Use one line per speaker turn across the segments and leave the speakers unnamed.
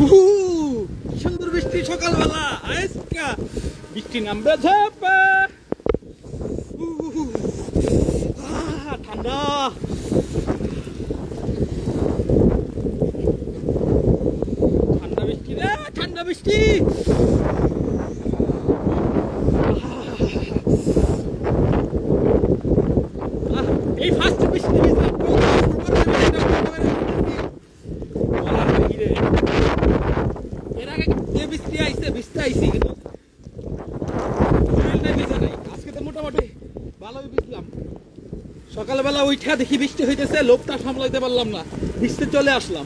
উহু, কি সুন্দর বৃষ্টি সকালবেলা আজকা বৃষ্টি নামবে ঝাপা। উহু, ঠান্ডা ঠান্ডা বৃষ্টি রে, ঠান্ডা বৃষ্টি। এই ফার্স্ট বৃষ্টি এর আগে যে বৃষ্টি আইছে ভিজতে আইছি, কিন্তু শরীরটা ভিজে নাই। আজকে তো মোটামুটি ভালোই ভিজলাম। সকালবেলা উঠা দেখি বৃষ্টি হইতেছে, লোভটা সামলাইতে পারলাম না, ভিজতে চলে আসলাম।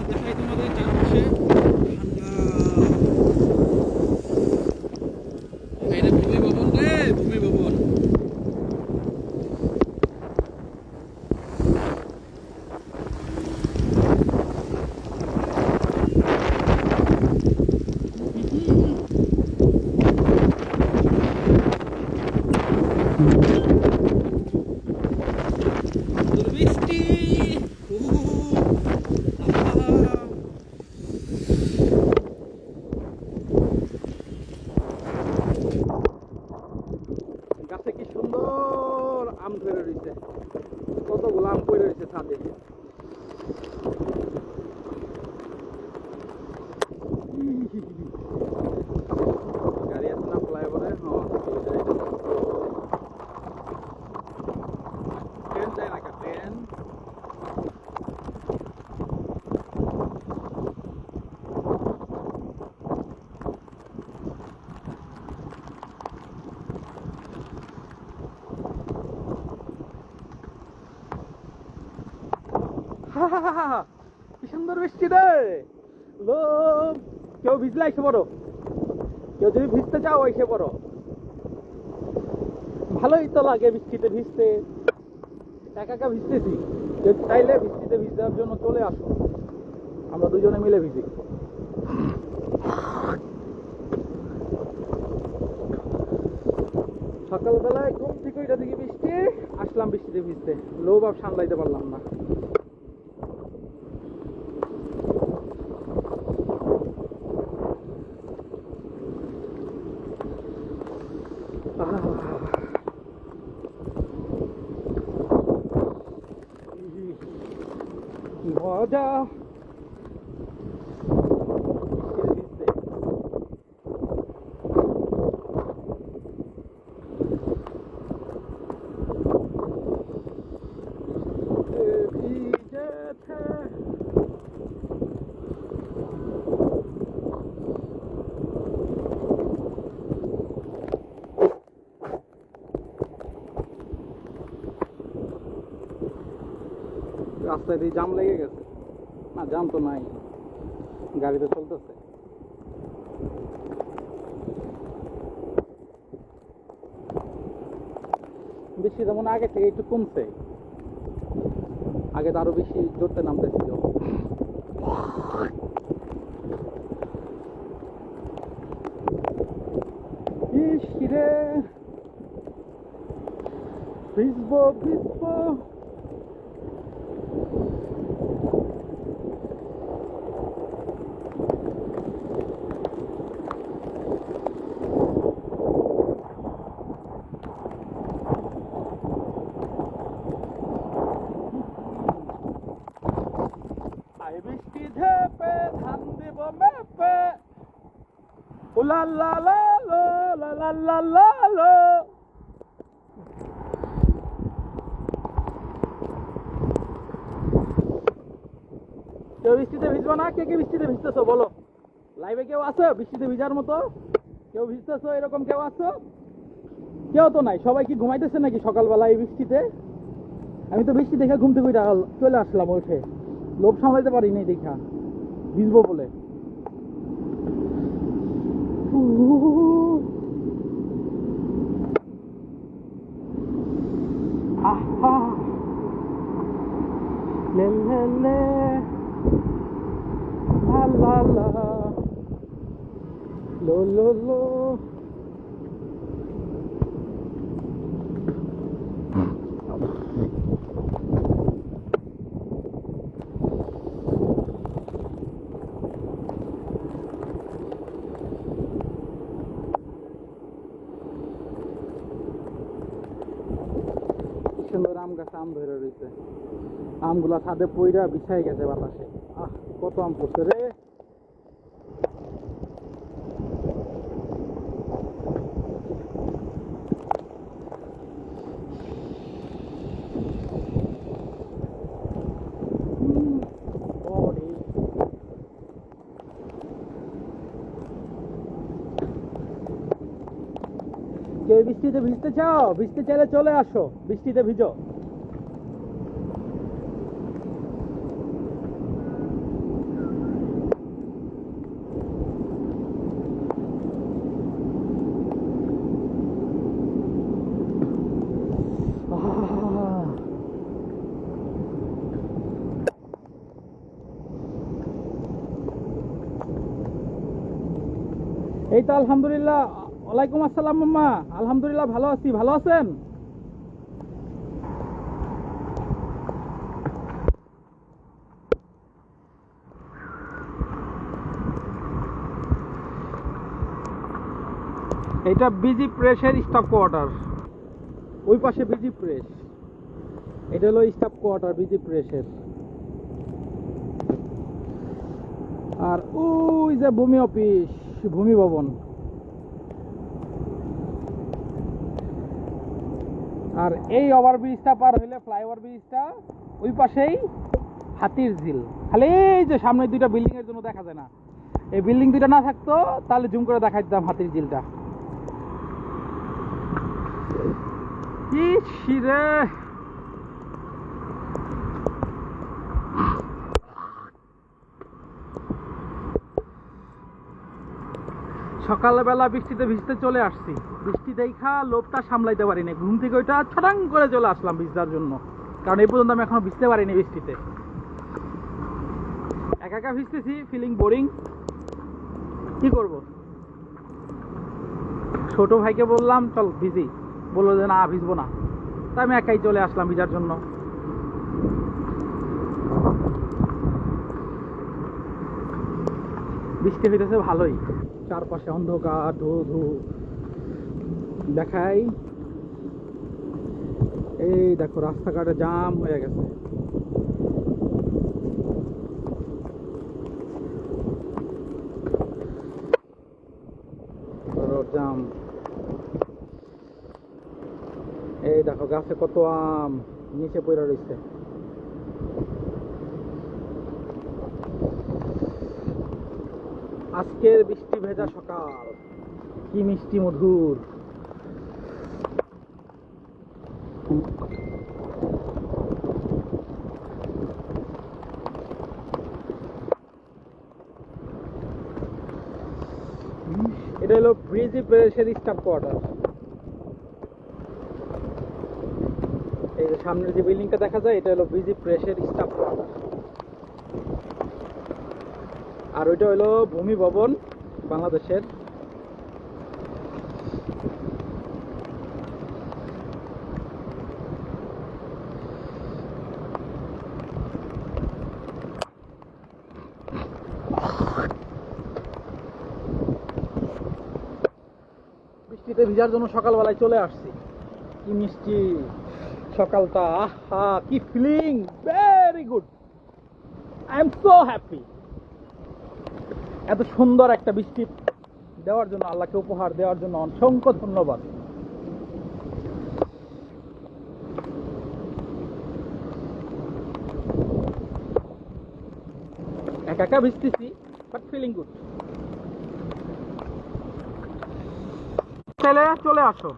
দেখাই তোমাদের চারপাশে ঠান্ডা। এটা ভূমি ভবন রে, ভূমি ভবন। বৃষ্টি গাছে কি সুন্দর আম ধরে রয়েছে, কতগুলো আম পড়ে রয়েছে ছাদে। গাড়ি আছে না ফ্লাইওভারে? ট্রেন যায় না, ট্রেন। কি সুন্দর বৃষ্টি রে। লোক কেউ ভিজলে এসে পড়ো, কেউ যদি ভিজতে চাও এসে পড়ো। ভালোই তো লাগে বৃষ্টিতে ভিজতে, একা একা ভিজতেছি। কেউ চাইলে বৃষ্টিতে ভিজার জন্য চলে আসো, আমরা দুজনে মিলে ভিজি। সকালবেলায় ঘুম থেকে ওইটা দিকে বৃষ্টি, আসলাম বৃষ্টিতে ভিজতে, লোভ আর সামলাইতে পারলাম না। কি মজা বৃষ্টিতে ভিজতে। ভিজেছে রাস্তায় দিয়ে জাম লেগে গেছে। না, জাম তো নাই, গাড়ি তো চলতেছে। বৃষ্টি যেমন আগে থেকে একটু কমছে, আগে তো আরো বেশি জোরতে নামতেছিল। রে ভিজবো ভিজবো। বৃষ্টি ঝেপে ধান দিব মেপে, উলা লা লা লো লা লা লা লা লো। কেউ বৃষ্টিতে ভিজবো না? কে কে বৃষ্টিতে ভিজতেছো বলো? লাইভে কেউ আছো বৃষ্টিতে ভিজার মতো? কেউ ভিজতেছো এরকম কেউ আছো? কেউ তো নাই, সবাই কি ঘুমাইতেছে নাকি সকালবেলা এই বৃষ্টিতে? আমি তো বৃষ্টি দেখে ঘুম থেকে চলে আসলাম উঠে, লোভ সামলাইতে পারিনি দেখা ভিজবো বলে। আহা লে লে লে la la la lo lo lo আম গাছে আম ধরে রয়েছে, আমগুলা ছাদে পইরা বিছাই গেছে বাতাসে। কত আম পড়ছে রে। কেউ বৃষ্টিতে ভিজতে চাও? ভিজতে চাইলে চলে আসো, বৃষ্টিতে ভিজো। এই তো আলহামদুলিল্লাহ। ওয়ালাইকুম আসসালাম মাম্মা। আলহামদুলিল্লাহ ভালো আছি, ভালো আছেন? এটা বিজি প্রেসের স্টাফ কোয়ার্টার, ওই পাশে বিজি প্রেস, এটা হলো স্টাফ কোয়ার্টার বিজি প্রেসের। আর ওই যে ভূমি অফিস, ভূমি ভবন। আর এই ওভারব্রিজটা পার হইলে ফ্লাইওভার ব্রিজটা, ওই পাশেই হাতির ঝিল। খালি এই যে সামনে দুইটা বিল্ডিং এর জন্য দেখা যায় না, এই বিল্ডিং দুইটা না থাকতো তাহলে জুম করে দেখাই দিতাম হাতির ঝিলটা। কি শিরে সকালবেলা বৃষ্টিতে ভিজতে চলে আসছি, বৃষ্টি দেখা লোভটা সামলাইতে পারিনি, ঘুম থেকে ওইটা ছটাং করে চলে আসলাম ভিজবার জন্য, কারণ এই পর্যন্ত আমি এখনো ভিজতে পারিনি বৃষ্টিতে। একা একা ভিজতেছি, ফিলিং বোরিং, কি করব। ছোট ভাইকে বললাম চল ভিজি, বললো যে না ভিজবো না, তাই আমি একাই চলে আসলাম ভিজার জন্য। বৃষ্টি হইতেছে ভালোই, চারপাশে অন্ধকার ধু ধু দেখাই। এই দেখো রাস্তাঘাটে জাম হয়ে গেছে। জাম, এই দেখো গাছে কত আম নিচে পড়ে রয়েছে। আজকের বৃষ্টি ভেজা সকাল কি মিষ্টি মধুর। এটা হলো ব্রিজি প্রেসের স্টাফ কোয়ার্টার। এই যে সামনের যে বিল্ডিংটা দেখা যায়, এটা হলো ব্রিজি প্রেসের স্টাফ কোয়ার্টার। আর ওইটা হলো ভূমি ভবন বাংলাদেশের। বৃষ্টিতে ভিজার জন্য সকালবেলায় চলে আসছি। কি মিষ্টি সকালটা, আহা কি feeling, very good, I am so happy. এত সুন্দর একটা বৃষ্টি দেওয়ার জন্য, আল্লাহকে উপহার দেওয়ার জন্য অসংখ্য ধন্যবাদ। একা একা ভিজতেছি, বাট ফিলিং গুড। চলে চলে আসো।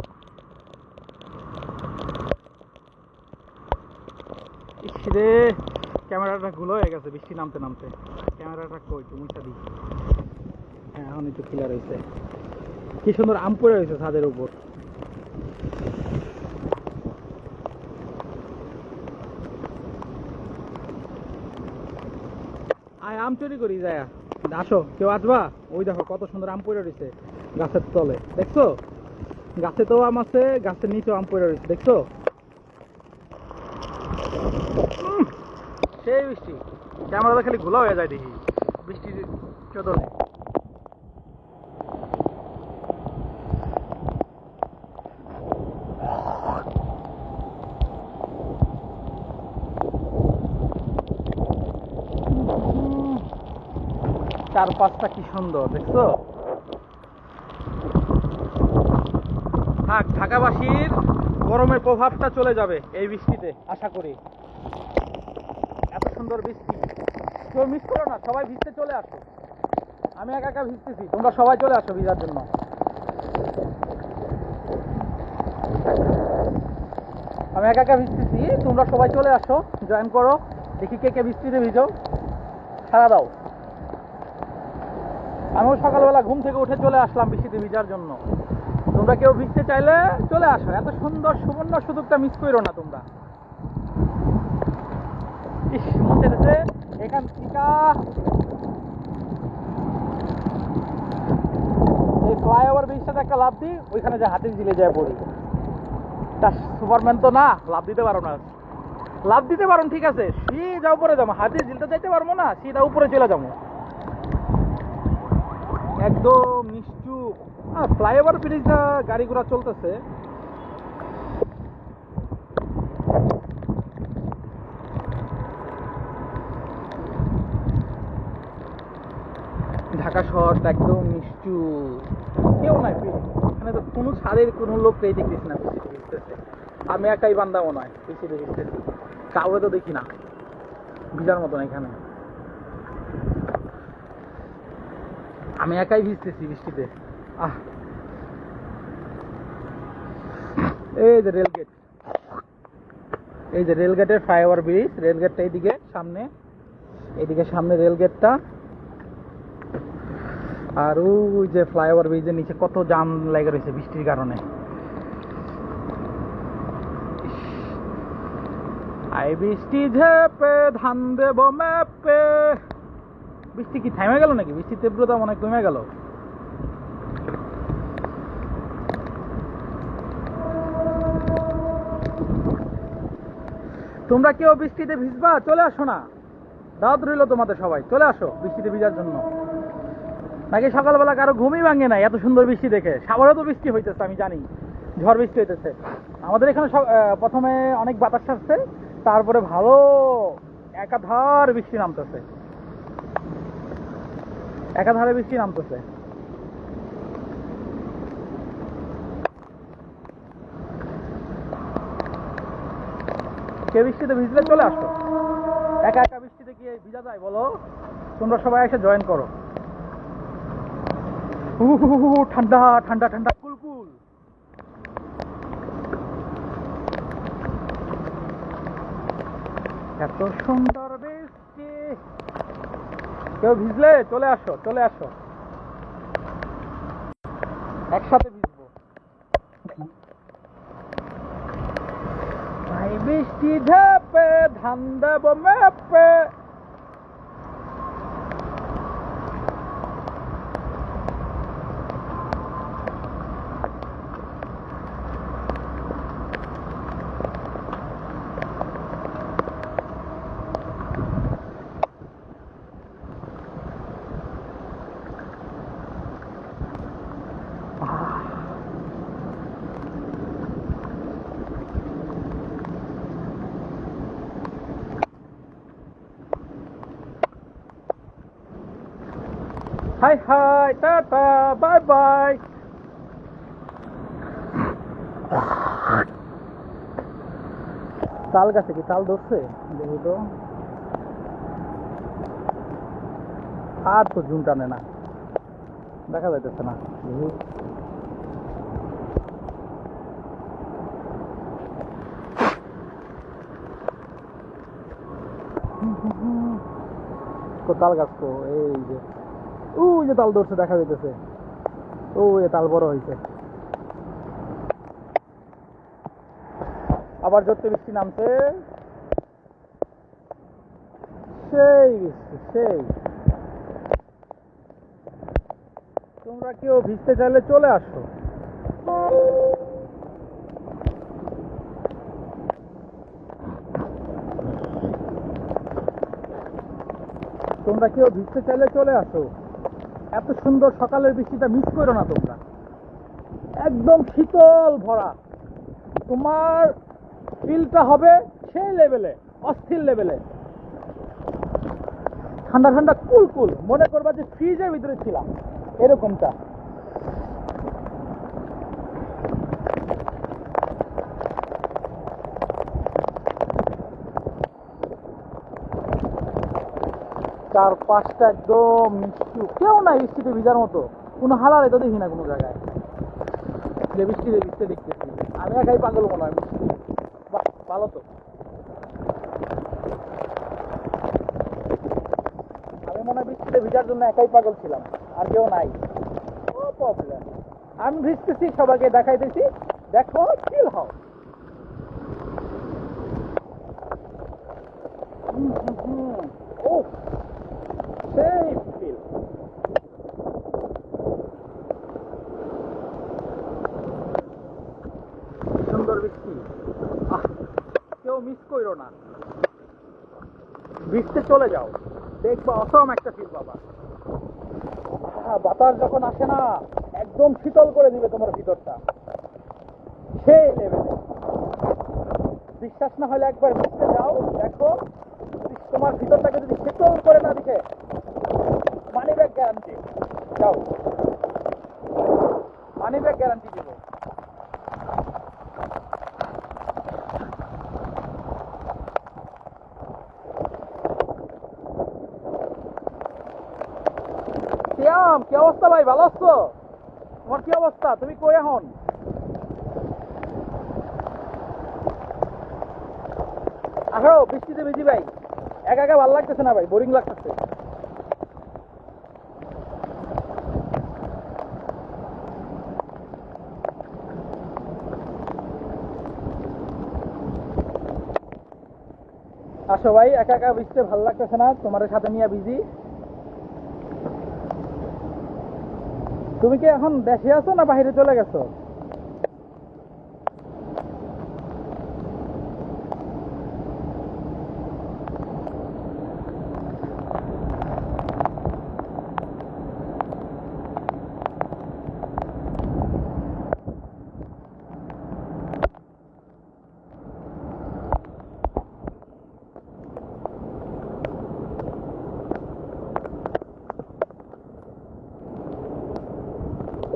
ইসরে ক্যামেরাটা গুলো হয়ে গেছে বৃষ্টি নামতে নামতে। ক্যামেরাটা কই, তুমি দিই। হ্যাঁ এখন একটু ক্লিয়ার হয়েছে। কি সুন্দর আম পড়ে রয়েছে ছাদের উপর। আয় আম চুরি করি যায়, আসো কেউ আসবা। ওই দেখো কত সুন্দর আম পড়ে রয়েছে গাছের তলে, দেখছো? গাছে তো আম আছে, গাছের নিচেও আম পড়ে রয়েছে, দেখছো? সেই বৃষ্টি, ক্যামেরাটা খালি ঘোলা হয়ে যায় দেখি বৃষ্টির চদলে। চারপাশটা কি সুন্দর দেখছো। থাক, ঢাকাবাসীর গরমের প্রভাবটা চলে যাবে এই বৃষ্টিতে আশা করি। এত সুন্দর বৃষ্টি, কেউ মিস করো না, সবাই ভিজতে চলে আসো। আমি একা একা ভিজতেছি, তোমরা সবাই চলে আসো ভিজার জন্য। আমি একা একা ভিজতেছি, তোমরা সবাই চলে আসো, জয়েন করো। দেখি কে কে বৃষ্টিতে ভিজো, সারা দাও। আমিও সকালবেলা ঘুম থেকে উঠে চলে আসলাম বৃষ্টিতে ভিজার জন্য। তোমরা কেউ ভিজতে চাইলে চলে আসো, এত সুন্দর সুবর্ণ সুযোগটা মিস করো না তোমরা। ইস, মন চেয়েছে এখান থেকে এই ফ্লাইওভার ব্রিজটাতে একটা লাভ দিই, ওইখানে যে হাতির ঝিলে যায় পড়ি। তা সুপারম্যান তো না, লাভ দিতে পারো না। লাভ দিতে পারো ঠিক আছে, সিধা উপরে যাবো, হাতির ঝিলটা যাইতে পারবো না, সিধা উপরে চলে যাবো একদম নিশ্চুপ। ফ্লাইওভার ব্রিজটা গাড়ি ঘোড়া চলতেছে। ঢাকা শহরটা একদম নিশ্চুপ, কেউ নাই, এখানে তো কোনো ছাদের কোনো লোক পেয়ে দেখতেছি না বৃষ্টিতে ভিজতেছে। আমি একাই বান্দা মনে হয় বৃষ্টিতে ভিজতেছি, কাউরে তো দেখি না ভিজার মতন এখানে। আমি একাই ভিজতেছি বৃষ্টিতে। এই যে রেলগেট, এই যে রেলগেটের ফ্লাইওভার ব্রিজ, রেলগেটটা এইদিকে সামনে, এইদিকে সামনে রেলগেটটা। আর ওই যে ফ্লাইওভার ব্রিজের নিচে কত জাম লেগে রয়েছে বৃষ্টির কারণে। আই বৃষ্টি ঝেপে ধান দেব মেপে। বৃষ্টি কি থেমে গেল নাকি? বৃষ্টির তীব্রতা মনে হয় কমে গেল। তোমরা কেউ বৃষ্টিতে ভিজবা? চলে আসো না, দাওয়াত রইল তোমাদের, সবাই চলে আসো বৃষ্টিতে ভিজার জন্য। নাকি সকালবেলা কারো ঘুমই ভাঙে নাই এত সুন্দর বৃষ্টি দেখে? সাগরে তো বৃষ্টি হইতেছে, আমি জানি ঝড় বৃষ্টি হইতেছে। আমাদের এখানে প্রথমে অনেক বাতাস আসছে, তারপরে ভালো একাধার বৃষ্টি নামতেছে, একাধারে বৃষ্টি নামতেছে। কে বৃষ্টিতে ভিজলে চলে আসো। একা একা বৃষ্টিতে কি ভিজা যায় বলো? তোমরা সবাই এসে জয়েন করো। ঠান্ডা ঠান্ডা ঠান্ডা কুলকুল। এত সুন্দর বৃষ্টি, কেউ ভিজলে চলে আসো, চলে আসো, একসাথে ভিজবো। বৃষ্টি ঝেপে ধান দেব মেপে। High high, tata, bye bye. তাল গাছে কি তাল ধরছে দেখি তো। আর তো জুম টানে না, দেখা যাইতেছে না। তাল গাছ তো এই যে, ওই যে তাল ধরছে দেখা যাইতেছে, ওই তাল বড় হয়েছে। আবার জোরতে বৃষ্টি নামছে, সেই বৃষ্টি সেই। তোমরা কেউ ভিজতে চাইলে চলে আসো। তোমরা কেউ ভিজতে চাইলে চলে আসো। এত সুন্দর সকালের বৃষ্টিটা মিস করো না তোমরা, একদম শীতল ভরা। তোমার ফিলটা হবে সেই লেভেলে, অস্থির লেভেলে। ঠান্ডা ঠান্ডা কুল কুল, মনে করবা যে ফ্রিজের ভিতরে ছিলাম এরকমটা। চারপাশটা একদম মিষ্টি, কেউ নাই বৃষ্টিতে ভিজার মতো, কোনো হালার এটা দেখি না কোনো জায়গায় যে বৃষ্টিতে ভিজতে দেখতেছি। আমি একাই পাগল মনে হয় বৃষ্টি। বাহ, ভালো তো। আমি মনে হয় বৃষ্টিতে ভিজার জন্য একাই পাগল ছিলাম, আর কেউ নাই। নো প্রবলেম, আমি ভিজতেছি, সবাইকে দেখাইতেছি, দেখো চিল হও। ও সেই ফিল। সুন্দর বৃষ্টি, কেউ মিস করো না, ভিজতে চলে যাও, দেখবা অসম একটা ফিল পাবা। বাতাস যখন আসে না, একদম শীতল করে দিবে তোমার ভিতরটা, সেই লেভেলে। বিশ্বাস না হলে একবার ভিজতে যাও, দেখো তোমার ভিতরটাকে যদি শীতল করে না দিকে, মানি ব্যাগ গ্যারান্টি। যাও, মানি ব্যাগ গ্যারান্টি দিব। শ্যাম, কি অবস্থা ভাই, ভালো আছো? তোমার কি অবস্থা, তুমি কই এখন? আসো, বৃষ্টিতে ভিজি ভাই, একা একা ভালো লাগতেছে না ভাই, বোরিং লাগতেছে। আসো ভাই, একা একা ভিজতে ভালো লাগতেছে না, তোমার সাথে নিয়ে ভিজি। তুমি কি এখন দেশে আছো না বাইরে চলে গেছো?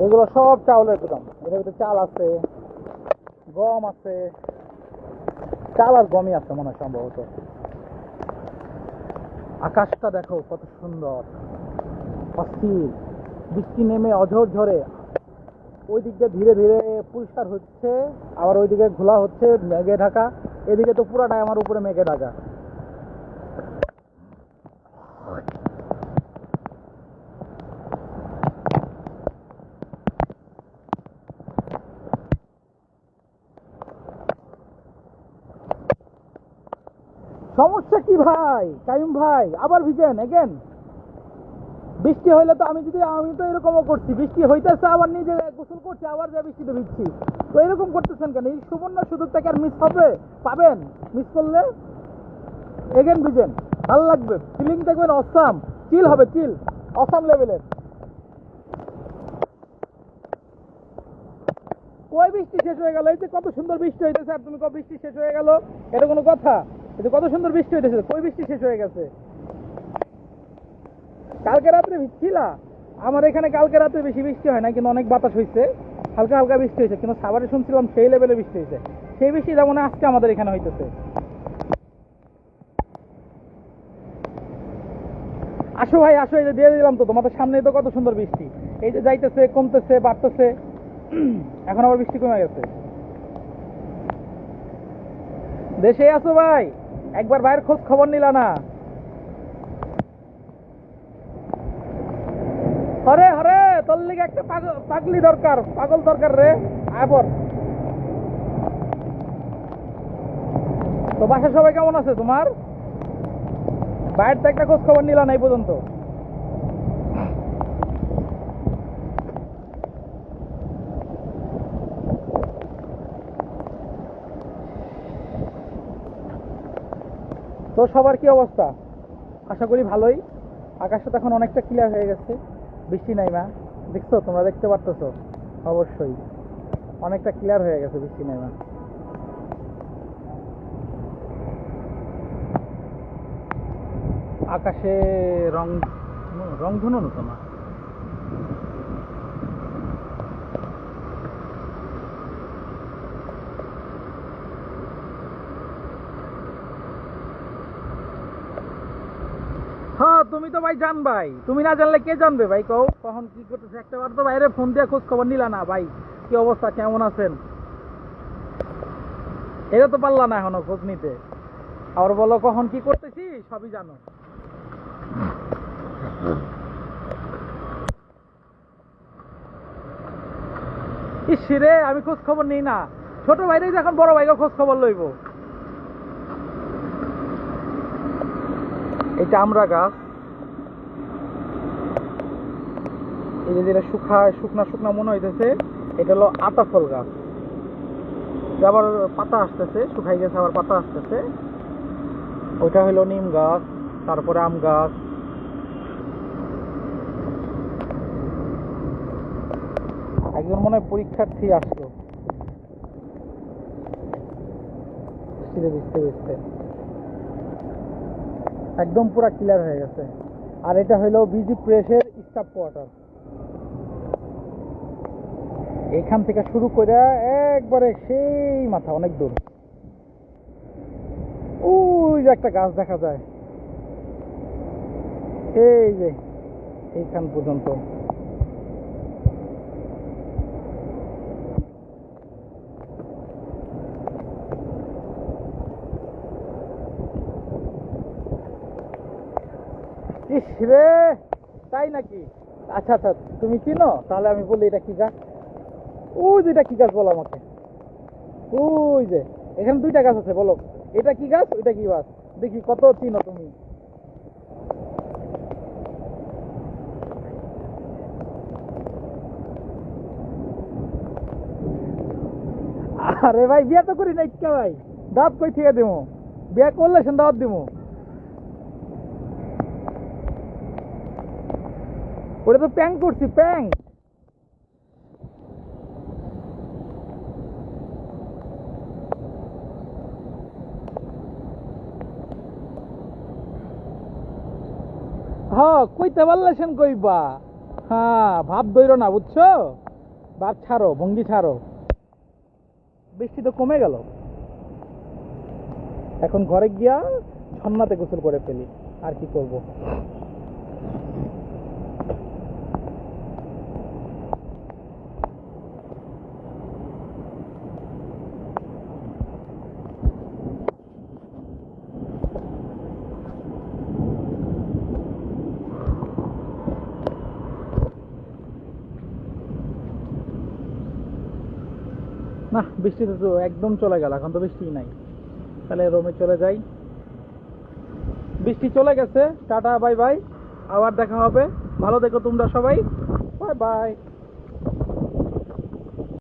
এগুলো সব চাউলের গুদাম, এর ভিতরে চাল আছে, গম আছে, চাল আর গমই আছে মনে হয় সম্ভবত। আকাশটা দেখো কত সুন্দর, অস্থির। বৃষ্টি নেমে অঝর ঝরে ওই দিকটা ধীরে ধীরে পরিষ্কার হচ্ছে, আবার ওইদিকে ঘোলা হচ্ছে, মেঘে ঢাকা। এদিকে তো পুরাটাই আমার উপরে মেঘে ঢাকা। সমস্যা কি ভাই, কাইম ভাই, আবার ভিজেন এগেন? বৃষ্টি হইলে তো আমি তো এরকমও করছি, বৃষ্টি হইতেছে আবার নিজে গোসল করছি, আবার যা বৃষ্টিতে ভিজছি। তো এরকম করতেছেন কেন? এই সুবর্ণ সুযোগটাকে আর মিস হবে? পাবেন, মিস করলে এগেন ভিজেন, ভালো লাগবে, ফিলিং দেখবেন অসাম, চিল হবে, চিল অসাম লেভেলের। কই বৃষ্টি শেষ হয়ে গেল? এই যে কত সুন্দর বৃষ্টি হইতেছে, আর তুমি কই বৃষ্টি শেষ হয়ে গেল? এটা কোনো কথা? এই যে কত সুন্দর বৃষ্টি হইতেছে, কই বৃষ্টি শেষ হয়ে গেছে? কালকে রাত্রে ভিজছিলা? আমার এখানে কালকে রাত্রে বেশি বৃষ্টি হয় না, কিন্তু অনেক বাতাস হয়েছে, হালকা হালকা বৃষ্টি হয়েছে, কিন্তু সাভারে শুনছিলাম সেই লেভেলে বৃষ্টি হয়েছে। সেই বৃষ্টি যেমন আজকে আমাদের এখানে হইতেছে। আসো ভাই আসো, এই যে দিয়ে দিলাম তো তোমাদের সামনে, তো কত সুন্দর বৃষ্টি, এই যে যাইতেছে, কমতেছে, বাড়তেছে, এখন আবার বৃষ্টি কমে গেছে। দেশে আছো ভাই, একবার ভাইয়ের খোঁজ খবর নিলা না? হরে হরে, তোর লিগে একটা পাগলি দরকার, পাগল দরকার রে, আবার। তো বাসায় সবাই কেমন আছে তোমার? বাইরে তো একটা খোঁজ খবর নিলা না এই পর্যন্ত। তো সবার কি অবস্থা? আশা করি ভালোই। আকাশটা তো এখন অনেকটা ক্লিয়ার হয়ে গেছে, বৃষ্টি নাই মা, দেখছো? তোমরা দেখতে পারতেছো অবশ্যই, অনেকটা ক্লিয়ার হয়ে গেছে, বৃষ্টি নাই মা। আকাশে রং রংধনু তো না, হ্যাঁ তুমি তো ভাই জানবাই, তুমি না জানলে কে জানবে ভাই? কও কখন কি করতেছে, একটা বার তো বাইরে ফোন দিয়ে খোঁজ খবর নিলা না ভাই, কি অবস্থা, কেমন আছেন? এটা তো পারলা না এখনো খোঁজ নিতে, আবার বলো কখন কি করতেছি, সবই জানো। ইস রে, আমি খোঁজ খবর নিই না, ছোট ভাইরাই এখন বড় ভাইকে খোঁজ খবর লইব। এটা আমরা গাছ, এই যে যেটা শুকনা শুকনা মনে হইতেছে, এটা হলো আতা ফল গাছ। আবার পাতা আসতেছে, শুকাই গেছে, আবার পাতা আসতেছে। ওইটা হলো নিম গাছ, তারপরে আম গাছ। একজন মনে হয় পরীক্ষার্থী আসলো, বুঝতে বুঝতে একদম পুরা ক্লিয়ার হয়ে গেছে। আর এটা হলো বিজি প্রেসের স্টাফ কোয়ার্টার, এখান থেকে শুরু করে একবারে সেই মাথা অনেক দূর, ওই যে একটা গাছ দেখা যায়, এই যে এইখান পর্যন্ত। ইস রে, তাই নাকি? আচ্ছা আচ্ছা, তুমি চিনো? তাহলে আমি বলি এটা কি গাছ। ওই যে এটা কি গাছ বলো আমাকে, ওই যে এখানে দুইটা গাছ আছে, বলো এটা কি গাছ, ওইটা কি গাছ, দেখি কত চিনো তুমি। আরে ভাই বিয়া তো করি নাই কে ভাই, দাঁত কই থেকে দেবো, বিয়া করলে সে দাঁত দিব। ওটা তো প্যাং করছি, প্যাং। হ্যাঁ কইতে পারলেছেন কইবা, হ্যাঁ ভাব ধইরো না, বুঝছো? ভাব ছাড়ো, ভঙ্গি ছাড়ো। বৃষ্টি তো কমে গেল, এখন ঘরে গিয়া ঝর্ণাতে গোসল করে ফেলি, আর কি করব। না বৃষ্টি তো একদম চলে গেল, এখন তো বৃষ্টি নাই, তাহলে রোমে চলে যাই। বৃষ্টি চলে গেছে, টাটা বাই বাই, আবার দেখা হবে, ভালো দেখো তোমরা সবাই, বাই বাই।